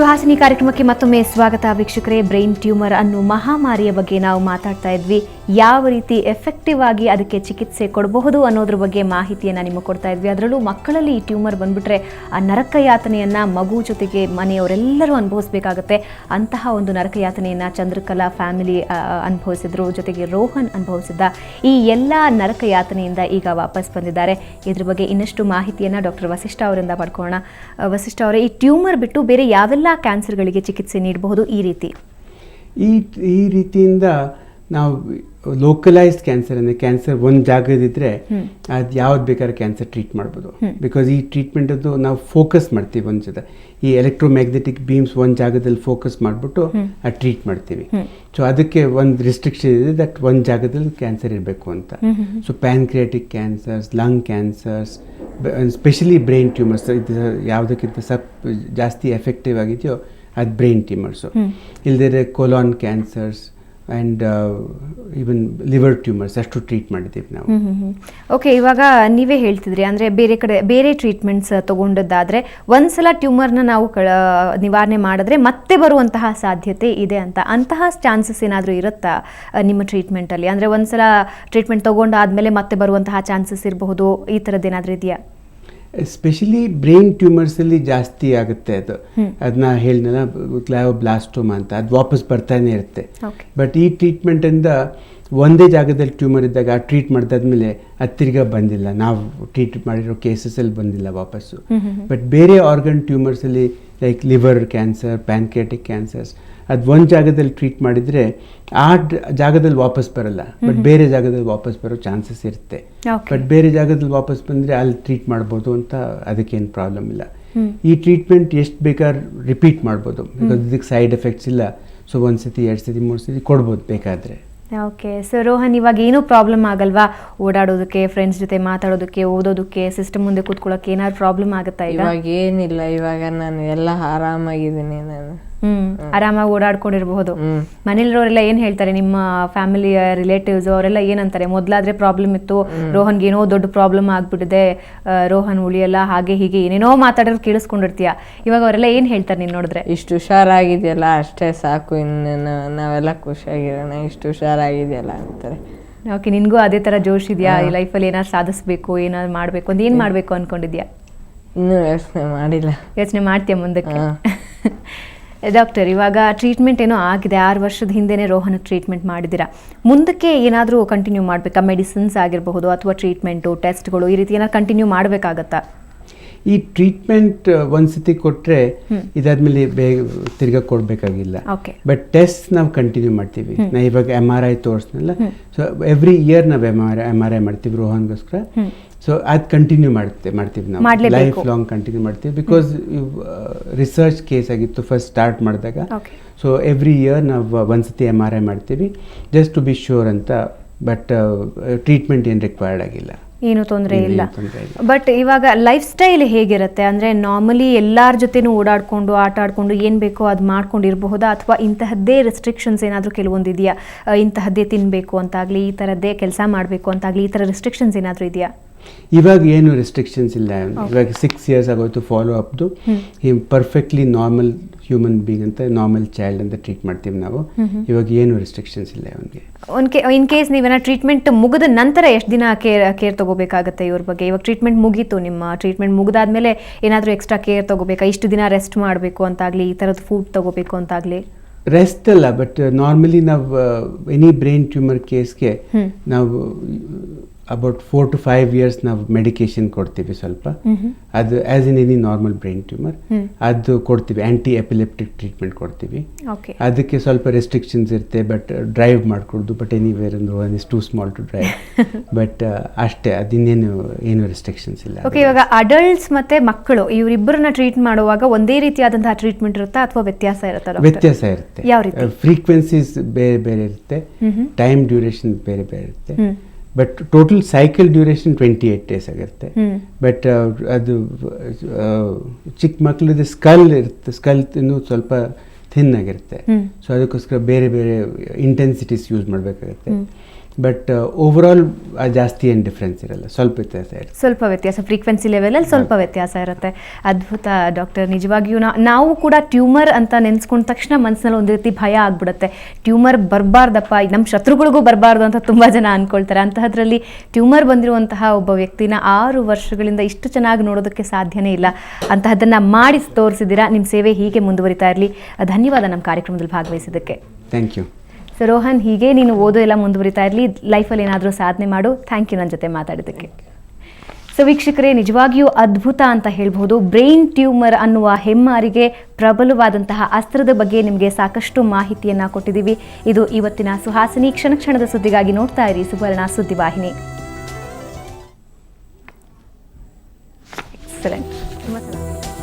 ಸುಹಾಸಿನಿ ಕಾರ್ಯಕ್ರಮಕ್ಕೆ ಮತ್ತೊಮ್ಮೆ ಸ್ವಾಗತ ವೀಕ್ಷಕರೇ. ಬ್ರೈನ್ ಟ್ಯೂಮರ್ ಅನ್ನೋ ಮಹಾಮಾರಿಯ ಬಗ್ಗೆ ನಾವು ಮಾತಾಡ್ತಾ ಇದ್ವಿ. ಯಾವ ರೀತಿ ಎಫೆಕ್ಟಿವ್ ಆಗಿ ಅದಕ್ಕೆ ಚಿಕಿತ್ಸೆ ಕೊಡಬಹುದು ಅನ್ನೋದ್ರ ಬಗ್ಗೆ ಮಾಹಿತಿಯನ್ನು ನಿಮಗೆ ಕೊಡ್ತಾ ಇದ್ವಿ. ಅದರಲ್ಲೂ ಮಕ್ಕಳಲ್ಲಿ ಈ ಟ್ಯೂಮರ್ ಬಂದ್ಬಿಟ್ರೆ ಆ ನರಕಯಾತನೆಯನ್ನು ಮಗು ಜೊತೆಗೆ ಮನೆಯವರೆಲ್ಲರೂ ಅನುಭವಿಸಬೇಕಾಗುತ್ತೆ. ಅಂತಹ ಒಂದು ನರಕಯಾತನೆಯನ್ನು ಚಂದ್ರಕಲಾ ಫ್ಯಾಮಿಲಿ ಅನುಭವಿಸಿದ್ರು, ಜೊತೆಗೆ ರೋಹನ್ ಅನುಭವಿಸಿದ್ದ. ಈ ಎಲ್ಲ ನರಕಯಾತನೆಯಿಂದ ಈಗ ವಾಪಸ್ ಬಂದಿದ್ದಾರೆ. ಇದ್ರ ಬಗ್ಗೆ ಇನ್ನಷ್ಟು ಮಾಹಿತಿಯನ್ನು ಡಾಕ್ಟರ್ ವಸಿಷ್ಠ ಅವರಿಂದ ಪಡ್ಕೊಳ್ಳೋಣ. ವಸಿಷ್ಠ ಅವರೇ, ಈ ಟ್ಯೂಮರ್ ಬಿಟ್ಟು ಬೇರೆ ಯಾವೆಲ್ಲ ಕ್ಯಾನ್ಸರ್ಗಳಿಗೆ ಚಿಕಿತ್ಸೆ ನೀಡಬಹುದು? ಈ ರೀತಿಯಿಂದ ನಾವು ಲೋಕಲೈಸ್ಡ್ ಕ್ಯಾನ್ಸರ್ ಅಂದರೆ ಕ್ಯಾನ್ಸರ್ ಒಂದು ಜಾಗದಿದ್ದರೆ ಅದು ಯಾವ್ದು ಬೇಕಾದ್ರೆ ಕ್ಯಾನ್ಸರ್ ಟ್ರೀಟ್ ಮಾಡ್ಬೋದು. ಬಿಕಾಸ್ ಈ ಟ್ರೀಟ್ಮೆಂಟದ್ದು ನಾವು ಫೋಕಸ್ ಮಾಡ್ತೀವಿ ಒಂದು ಜೊತೆ. ಈ ಎಲೆಕ್ಟ್ರೋಮ್ಯಾಗ್ನೆಟಿಕ್ ಬೀಮ್ಸ್ ಒಂದು ಜಾಗದಲ್ಲಿ ಫೋಕಸ್ ಮಾಡಿಬಿಟ್ಟು ಅದು ಟ್ರೀಟ್ ಮಾಡ್ತೀವಿ. ಸೊ ಅದಕ್ಕೆ ಒಂದು ರಿಸ್ಟ್ರಿಕ್ಷನ್ ಇದೆ, ದಟ್ ಒಂದು ಜಾಗದಲ್ಲಿ ಕ್ಯಾನ್ಸರ್ ಇರಬೇಕು ಅಂತ. So pancreatic cancers, lung cancers, specially brain tumours, ಇದು ಯಾವುದಕ್ಕಿಂತ ಜಾಸ್ತಿ ಎಫೆಕ್ಟಿವ್ ಆಗಿದೆಯೋ ಅದು ಬ್ರೈನ್ ಟ್ಯೂಮರ್ಸು. ಇಲ್ಲದೇ colon cancers and even liver tumours ಅಷ್ಟು ಟ್ರೀಟ್ ಮಾಡಿದ್ದೀವಿ ನಾವು. ಓಕೆ, ಇವಾಗ ನೀವೇ ಹೇಳ್ತಿದ್ರಿ ಅಂದರೆ ಬೇರೆ ಟ್ರೀಟ್ಮೆಂಟ್ಸ್ ತೊಗೊಂಡದ್ದಾದರೆ ಒಂದ್ಸಲ ಟ್ಯೂಮರ್ನ ನಾವು ನಿವಾರಣೆ ಮಾಡಿದ್ರೆ ಮತ್ತೆ ಬರುವಂತಹ ಸಾಧ್ಯತೆ ಇದೆ ಅಂತ. ಅಂತಹ ಚಾನ್ಸಸ್ ಏನಾದರೂ ಇರುತ್ತಾ ನಿಮ್ಮ ಟ್ರೀಟ್ಮೆಂಟಲ್ಲಿ? ಅಂದರೆ ಒಂದ್ಸಲ ಟ್ರೀಟ್ಮೆಂಟ್ ತೊಗೊಂಡಾದ್ಮೇಲೆ ಮತ್ತೆ ಬರುವಂತಹ ಚಾನ್ಸಸ್ ಇರಬಹುದು, ಈ ಥರದ್ದು ಏನಾದರೂ ಇದೆಯಾ? ಎಸ್ಪೆಷಲಿ ಬ್ರೈನ್ ಟ್ಯೂಮರ್ಸಲ್ಲಿ ಜಾಸ್ತಿ ಆಗುತ್ತೆ ಅದು. ಅದನ್ನ ಹೇಳಿದ್ನಲ್ಲ, ಗ್ಲಯೋಬ್ಲಾಸ್ಟೋಮಾ ಅಂತ, ಅದು ವಾಪಸ್ ಬರ್ತಾನೆ ಇರುತ್ತೆ. ಬಟ್ ಈ ಟ್ರೀಟ್ಮೆಂಟಿಂದ ಒಂದೇ ಜಾಗದಲ್ಲಿ ಟ್ಯೂಮರ್ ಇದ್ದಾಗ ಆ ಟ್ರೀಟ್ ಮಾಡಿದಾದ್ಮೇಲೆ ಅದು ತಿರ್ಗಾ ಬಂದಿಲ್ಲ, ನಾವು ಟ್ರೀಟ್ ಮಾಡಿರೋ ಕೇಸಸಲ್ಲಿ ಬಂದಿಲ್ಲ ವಾಪಸ್ಸು. ಬಟ್ ಬೇರೆ ಆರ್ಗನ್ ಟ್ಯೂಮರ್ಸಲ್ಲಿ like liver cancer, pancreatic cancers, ಅದು ಒಂದು ಜಾಗದಲ್ಲಿ ಟ್ರೀಟ್ ಮಾಡಿದರೆ ಆ ಜಾಗದಲ್ಲಿ ವಾಪಸ್ ಬರಲ್ಲ, ಬಟ್ ಬೇರೆ ಜಾಗದಲ್ಲಿ ವಾಪಸ್ ಬರೋ ಚಾನ್ಸಸ್ ಇರುತ್ತೆ. ಬಟ್ ಬೇರೆ ಜಾಗದಲ್ಲಿ ವಾಪಸ್ ಬಂದರೆ ಅಲ್ಲಿ ಟ್ರೀಟ್ ಮಾಡ್ಬೋದು ಅಂತ, ಅದಕ್ಕೇನು ಪ್ರಾಬ್ಲಮ್ ಇಲ್ಲ. ಈ ಟ್ರೀಟ್ಮೆಂಟ್ ಎಷ್ಟು ಬೇಕಾದ್ರೆ ರಿಪೀಟ್ ಮಾಡ್ಬೋದು, ಬಿಕಾಸ್ ಇದಕ್ಕೆ ಸೈಡ್ ಎಫೆಕ್ಟ್ಸ್ ಇಲ್ಲ. ಸೊ 1 ಸತಿ 2 ಸತಿ 3 ಸತಿ ಕೊಡ್ಬೋದು ಬೇಕಾದರೆ. ಓಕೆ, ಸೊ ರೋಹನ್, ಇವಾಗ ಏನೂ ಪ್ರಾಬ್ಲಮ್ ಆಗಲ್ವಾ ಓಡಾಡೋದಕ್ಕೆ, ಫ್ರೆಂಡ್ಸ್ ಜೊತೆ ಮಾತಾಡೋದಕ್ಕೆ, ಓದೋದಕ್ಕೆ, ಸಿಸ್ಟಮ್ ಮುಂದೆ ಕೂತ್ಕೊಳ್ಳೋಕೆ ಏನಾದ್ರು ಪ್ರಾಬ್ಲಮ್ ಆಗುತ್ತಾ? ಇವಾಗ ಏನಿಲ್ಲ, ಇವಾಗ ನಾನು ಎಲ್ಲ ಆರಾಮಾಗಿದ್ದೀನಿ. ನಾನು ಆರಾಮಾಗಿ ಓಡಾಡ್ಕೊಂಡಿರಬಹುದು. ಮನೇಲಿರೋರೆಲ್ಲ ಏನ್ ಹೇಳ್ತಾರೆ? ನಿಮ್ಮ ಫ್ಯಾಮಿಲಿ ರಿಲೇಟಿವ್ಸ್ ಅವರೆಲ್ಲ ಏನಂತಾರೆ? ಮೊದ್ಲಾದ್ರೆ ಪ್ರಾಬ್ಲಮ್ ಇತ್ತು, ರೋಹನ್ಗೆ ಏನೋ ದೊಡ್ಡ ಪ್ರಾಬ್ಲಮ್ ಆಗ್ಬಿಟ್ಟಿದೆ, ರೋಹನ್ ಉಳಿಯಲ್ಲ, ಹಾಗೆ ಹೀಗೆ ಏನೇನೋ ಮಾತಾಡೋದು ಕೇಳಿಸ್ಕೊಂಡಿರ್ತೀಯ. ಇವಾಗ ಅವರೆಲ್ಲ ಏನ್ ಹೇಳ್ತಾರೆ ನೀನ್ ನೋಡಿದ್ರೆ? ಇಷ್ಟು ಹುಷಾರಾಗಿದೆಯಲ್ಲ, ಅಷ್ಟೇ ಸಾಕು, ಇನ್ನು ನಾವೆಲ್ಲ ಖುಷಿಯಾಗಿರೋಣ, ಇಷ್ಟು ಹುಷಾರಾಗಿದೆಯಲ್ಲ ಅಂತಾರೆ. ಓಕೆ, ನಿನ್ಗೂ ಅದೇ ತರ ಜೋಶ್ ಇದೆಯಾ? ಈ ಲೈಫಲ್ಲಿ ಏನಾದ್ರು ಸಾಧಿಸ್ಬೇಕು, ಏನಾದ್ರು ಮಾಡ್ಬೇಕು ಅಂತ ಏನ್ ಮಾಡ್ಬೇಕು ಅನ್ಕೊಂಡಿದ್ಯಾ? ಇನ್ನೂ ಯೋಚನೆ ಮಾಡಿಲ್ಲ. ಯೋಚನೆ ಮಾಡ್ತೀಯ ಮುಂದಕ್ಕೆ? ಡಾಕ್ಟರ್, ಇವಾಗ ಟ್ರೀಟ್ಮೆಂಟ್ ಏನೋ ಆಗಿದೆ, 6 ವರ್ಷದ ಹಿಂದೆನೇ ರೋಹನ್ ಟ್ರೀಟ್ಮೆಂಟ್ ಮಾಡಿದ್ದೀರಾ. ಮುಂದಕ್ಕೆ ಏನಾದರೂ ಕಂಟಿನ್ಯೂ ಮಾಡಬೇಕಾ? ಮೆಡಿಸಿನ್ಸ್ ಆಗಿರಬಹುದು ಅಥವಾ ಟ್ರೀಟ್ಮೆಂಟು, ಟೆಸ್ಟ್ಗಳು, ಈ ರೀತಿ ಏನಾದ್ರು ಕಂಟಿನ್ಯೂ ಮಾಡಬೇಕಾಗತ್ತಾ? ಈ ಟ್ರೀಟ್ಮೆಂಟ್ ಒಂದ್ಸತಿ ಕೊಟ್ಟರೆ ಇದಾದ್ಮೇಲೆ ಬೇಗ ತಿರ್ಗಾ ಕೊಡಬೇಕಾಗಿಲ್ಲ. ಬಟ್ ಟೆಸ್ಟ್ ನಾವು ಕಂಟಿನ್ಯೂ ಮಾಡ್ತೀವಿ. ನಾ ಇವಾಗ MRI ತೋರಿಸ್ನಲ್ಲ, ಸೊ ಎವ್ರಿ ಇಯರ್ ನಾವು MRI ಮಾಡ್ತೀವಿ ರೋಹನ್ಗೋಸ್ಕರ. ಸೊ ಅದು ಕಂಟಿನ್ಯೂ ಮಾಡ್ತೀವಿ ನಾವು, ಲೈಫ್ ಲಾಂಗ್ ಕಂಟಿನ್ಯೂ ಮಾಡ್ತೀವಿ. ಬಿಕಾಸ್ ರಿಸರ್ಚ್ ಕೇಸ್ ಆಗಿತ್ತು ಫಸ್ಟ್ ಸ್ಟಾರ್ಟ್ ಮಾಡಿದಾಗ. ಸೊ ಎವ್ರಿ ಇಯರ್ ನಾವು ಒಂದ್ಸತಿ MRI ಮಾಡ್ತೀವಿ, ಜಸ್ಟ್ ಟು ಬಿ ಶ್ಯೂರ್ ಅಂತ. ಬಟ್ ಟ್ರೀಟ್ಮೆಂಟ್ ಏನು ರಿಕ್ವೈರ್ಡ್ ಆಗಿಲ್ಲ, ಏನು ತೊಂದರೆ ಇಲ್ಲ. ಬಟ್ ಇವಾಗ ಲೈಫ್ ಸ್ಟೈಲ್ ಹೇಗಿರುತ್ತೆ? ಅಂದರೆ ನಾರ್ಮಲಿ ಎಲ್ಲರ ಜೊತೆನೂ ಓಡಾಡಿಕೊಂಡು ಆಟ ಆಡಿಕೊಂಡು ಏನು ಬೇಕೋ ಅದು ಮಾಡ್ಕೊಂಡಿರಬಹುದಾ, ಅಥವಾ ಇಂತಹದ್ದೇ ರೆಸ್ಟ್ರಿಕ್ಷನ್ಸ್ ಏನಾದರೂ ಕೆಲವೊಂದು ಇದೆಯಾ? ಇಂತಹದ್ದೇ ತಿನ್ನಬೇಕು ಅಂತಾಗಲಿ, ಈ ಥರದ್ದೇ ಕೆಲಸ ಮಾಡಬೇಕು ಅಂತಾಗಲಿ, ಈ ಥರ ರೆಸ್ಟ್ರಿಕ್ಷನ್ಸ್ ಏನಾದರೂ ಇದೆಯಾ? ಇವಾಗ ಏನು ರೆಸ್ಟ್ರಿಕ್ಷನ್ಸ್ ಇಲ್ಲ. ಇವಾಗ 6 years ಆಗೋಯ್ತು ಫಾಲೋ ಅಪ್ದು. ಪರ್ಫೆಕ್ಟ್ಲಿ ನಾರ್ಮಲ್ ಹ್ಯೂಮನ್ ಬೀಯಿಂಗ್ ಅಂತ, ನಾರ್ಮಲ್ ಚೈಲ್ಡ್ ಅಂತ ಟ್ರೀಟ್ ಮಾಡ್ತೀವಿ ನಾವು. ಇವಾಗ ಏನು ರೆಸ್ಟ್ರಿಕ್ಷನ್ಸ್ ಇಲ್ಲ ಅವನಿಗೆ. ಇನ್ ಕೇಸ್ ನೀವೇನ ಟ್ರೀಟ್ಮೆಂಟ್ ಮುಗಿದ ನಂತರ ಎಷ್ಟು ದಿನ ಕೇರ್ ತಗೋಬೇಕಾಗುತ್ತೆ ಇವ್ರ ಬಗ್ಗೆ? ಇವಾಗ ಟ್ರೀಟ್ಮೆಂಟ್ ಮುಗೀತು, ನಿಮ್ಮ ಟ್ರೀಟ್ಮೆಂಟ್ ಮುಗಿದಾದ್ಮೇಲೆ ಏನಾದರೂ ಎಕ್ಸ್ಟ್ರಾ ಕೇರ್ ತಗೋಬೇಕಾ? ಇಷ್ಟು ದಿನ ರೆಸ್ಟ್ ಮಾಡಬೇಕು ಅಂತಾಗಲಿ, ಈ ಥರದ್ದು ಫುಡ್ ತಗೋಬೇಕು ಅಂತಾಗಲಿ? ರೆಸ್ಟ್ ಅಲ್ಲ, ಬಟ್ ನಾರ್ಮಲಿ ನಾವು ಎನಿ ಬ್ರೈನ್ ಟ್ಯೂಮರ್ ಕೇಸ್ಗೆ ನಾವು ಅಬೌಟ್ 4 to 5 years ನಾವು ಮೆಡಿಕೇಶನ್ ಕೊಡ್ತೀವಿ ಸ್ವಲ್ಪ. ಅದು as in any normal brain tumour ಅದು ಕೊಡ್ತೀವಿ. ಆ್ಯಂಟಿ ಎಪಿಲೆಪ್ಟಿಕ್ ಟ್ರೀಟ್ಮೆಂಟ್ ಕೊಡ್ತೀವಿ. ಅದಕ್ಕೆ ಸ್ವಲ್ಪ ರೆಸ್ಟ್ರಿಕ್ಷನ್ಸ್ ಇರುತ್ತೆ. ಬಟ್ ಡ್ರೈವ್ ಮಾಡ್ಕೊಡ್ದು, ಬಟ್ ಎನಿವೇರ್ ಅಂದ್ರೆ one is too small to drive. But ಅಷ್ಟೇ, ಏನು ರೆಸ್ಟ್ರಿಕ್ಷನ್ಸ್ ಇಲ್ಲ. ಓಕೆ, ಇವಾಗ ಅಡಲ್ಟ್ಸ್ ಮತ್ತೆ ಮಕ್ಕಳು ಇವರಿಬ್ಬರನ್ನ ಟ್ರೀಟ್ ಮಾಡುವಾಗ ಒಂದೇ ರೀತಿಯಾದಂತಹ ಟ್ರೀಟ್ಮೆಂಟ್ ಇರುತ್ತಾ ಅಥವಾ ವ್ಯತ್ಯಾಸ ಇರುತ್ತಾ? ವ್ಯತ್ಯಾಸ ಇರುತ್ತೆ. ಯಾವ ರೀತಿ? ಫ್ರೀಕ್ವೆನ್ಸೀಸ್ ಬೇರೆ ಬೇರೆ ಇರುತ್ತೆ, ಟೈಮ್ ಡ್ಯೂರೇಷನ್ ಬೇರೆ ಬೇರೆ ಇರುತ್ತೆ. But total cycle duration 28 days ಆಗಿರುತ್ತೆ. ಬಟ್ ಅದು ಚಿಕ್ಕ ಮಕ್ಕಳದ್ದು ಸ್ಕಲ್ ಇರುತ್ತೆ, ಸ್ಕಲ್ ಇನ್ನೂ ಸ್ವಲ್ಪ ಥಿನ್ ಆಗಿರುತ್ತೆ. ಸೊ ಅದಕ್ಕೋಸ್ಕರ ಬೇರೆ ಬೇರೆ ಇಂಟೆನ್ಸಿಟೀಸ್ ಯೂಸ್ ಮಾಡಬೇಕಾಗತ್ತೆ. ಬಟ್ ಓವರಾಲ್ ಜಾಸ್ತಿ ಏನು ಡಿಫ್ರೆನ್ಸ್ ಇರಲ್ಲ, ಸ್ವಲ್ಪ ವ್ಯತ್ಯಾಸ ಇರುತ್ತೆ. ಸ್ವಲ್ಪ ವ್ಯತ್ಯಾಸ, ಫ್ರೀಕ್ವೆನ್ಸಿ ಲೆವೆಲಲ್ಲಿ ಸ್ವಲ್ಪ ವ್ಯತ್ಯಾಸ ಇರುತ್ತೆ. ಅದ್ಭುತ ಡಾಕ್ಟರ್, ನಿಜವಾಗಿಯೂ ನಾವು ಕೂಡ ಟ್ಯೂಮರ್ ಅಂತ ನೆನೆಸ್ಕೊಂಡ ತಕ್ಷಣ ಮನಸ್ಸಿನಲ್ಲಿ ಒಂದು ರೀತಿ ಭಯ ಆಗ್ಬಿಡುತ್ತೆ. ಟ್ಯೂಮರ್ ಬರಬಾರ್ದಪ್ಪ, ನಮ್ಮ ಶತ್ರುಗಳಿಗೂ ಬರಬಾರ್ದು ಅಂತ ತುಂಬ ಜನ ಅಂದ್ಕೊಳ್ತಾರೆ. ಅಂತಹದ್ರಲ್ಲಿ ಟ್ಯೂಮರ್ ಬಂದಿರುವಂತಹ ಒಬ್ಬ ವ್ಯಕ್ತಿನ 6 ವರ್ಷಗಳಿಂದ ಇಷ್ಟು ಚೆನ್ನಾಗಿ ನೋಡೋದಕ್ಕೆ ಸಾಧ್ಯನೇ ಇಲ್ಲ. ಅಂತಹದ್ದನ್ನು ಮಾಡಿ ತೋರಿಸಿದ್ದೀರಾ. ನಿಮ್ಮ ಸೇವೆ ಹೀಗೆ ಮುಂದುವರಿತಾ ಇರಲಿ. ಧನ್ಯವಾದ ನಮ್ಮ ಕಾರ್ಯಕ್ರಮದಲ್ಲಿ ಭಾಗವಹಿಸಿದ್ದಕ್ಕೆ. Thank you. ಸೊ ರೋಹನ್, ಹೀಗೆ ನೀನು ಓದೋ ಎಲ್ಲ ಮುಂದುವರಿತಾ ಇರಲಿ, ಲೈಫಲ್ಲಿ ಏನಾದರೂ ಸಾಧನೆ ಮಾಡು. ಥ್ಯಾಂಕ್ ಯು ನನ್ನ ಜೊತೆ ಮಾತಾಡೋದಕ್ಕೆ. ಸೊ ವೀಕ್ಷಕರೇ, ನಿಜವಾಗಿಯೂ ಅದ್ಭುತ ಅಂತ ಹೇಳ್ಬೋದು. ಬ್ರೈನ್ ಟ್ಯೂಮರ್ ಅನ್ನುವ ಹೆಮ್ಮಾರಿಗೆ ಪ್ರಬಲವಾದಂತಹ ಅಸ್ತ್ರದ ಬಗ್ಗೆ ನಿಮಗೆ ಸಾಕಷ್ಟು ಮಾಹಿತಿಯನ್ನು ಕೊಟ್ಟಿದ್ದೀವಿ. ಇದು ಇವತ್ತಿನ ಸುಹಾಸಿನಿ. ಕ್ಷಣದ ಸುದ್ದಿಗಾಗಿ ನೋಡ್ತಾ ಇರಿ ಸುವರ್ಣ ಸುದ್ದಿವಾಹಿನಿ. ಎಕ್ಸಲೆಂಟ್. ತುಂಬ ಚೆನ್ನಾಗಿ